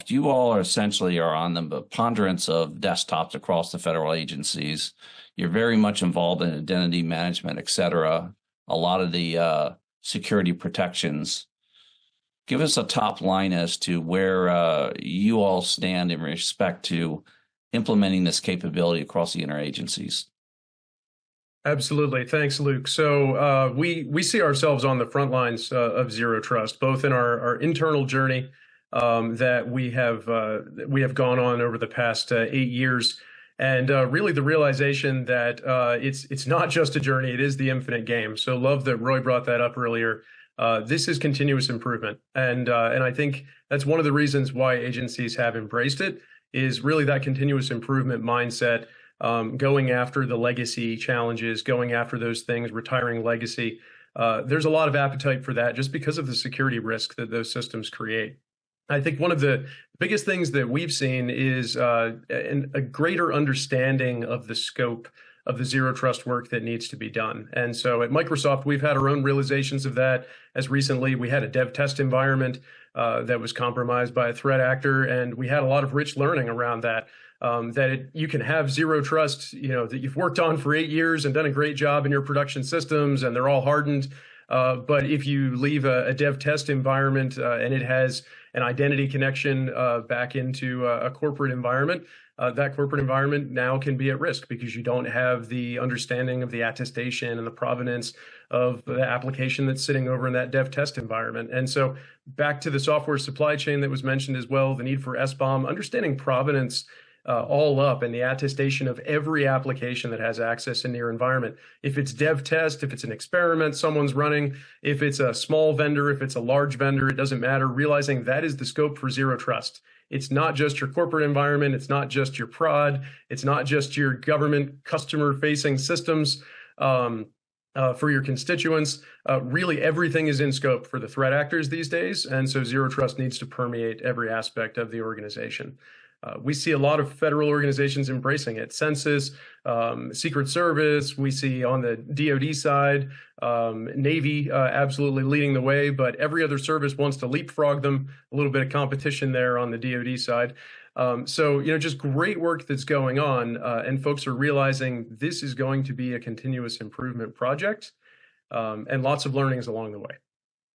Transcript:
Microsoft, you all are essentially are on the preponderance of desktops across the federal agencies. You're very much involved in identity management, et cetera, a lot of the security protections. Give us a top line as to where you all stand in respect to implementing this capability across the interagencies. Absolutely. Thanks, Luke. So we see ourselves on the front lines of Zero Trust, both in our internal journey that we have gone on over the past 8 years, and really the realization that it's not just a journey; it is the infinite game. So love that Roy brought that up earlier. This is continuous improvement, and I think that's one of the reasons why agencies have embraced it, is really that continuous improvement mindset. Going after the legacy challenges, going after those things, retiring legacy. There's a lot of appetite for that just because of the security risk that those systems create. I think one of the biggest things that we've seen is a greater understanding of the scope of the zero trust work that needs to be done. And so at Microsoft, we've had our own realizations of that. As recently, we had a dev test environment that was compromised by a threat actor, and we had a lot of rich learning around that. You can have zero trust, that you've worked on for 8 years and done a great job in your production systems, and they're all hardened. But if you leave a dev test environment and it has an identity connection back into a corporate environment, that corporate environment now can be at risk because you don't have the understanding of the attestation and the provenance of the application that's sitting over in that dev test environment. And so back to the software supply chain that was mentioned as well, the need for SBOM, understanding provenance all up, and the attestation of every application that has access in your environment. If it's dev test, if it's an experiment someone's running, if it's a small vendor, if it's a large vendor, it doesn't matter. Realizing that is the scope for zero trust. It's not just your corporate environment. It's not just your prod. It's not just your government customer-facing systems for your constituents. Really, everything is in scope for the threat actors these days. And so zero trust needs to permeate every aspect of the organization. We see a lot of federal organizations embracing it. Census, Secret Service, we see on the DoD side, Navy absolutely leading the way, but every other service wants to leapfrog them. A little bit of competition there on the DoD side. So, just great work that's going on, and folks are realizing this is going to be a continuous improvement project, and lots of learnings along the way.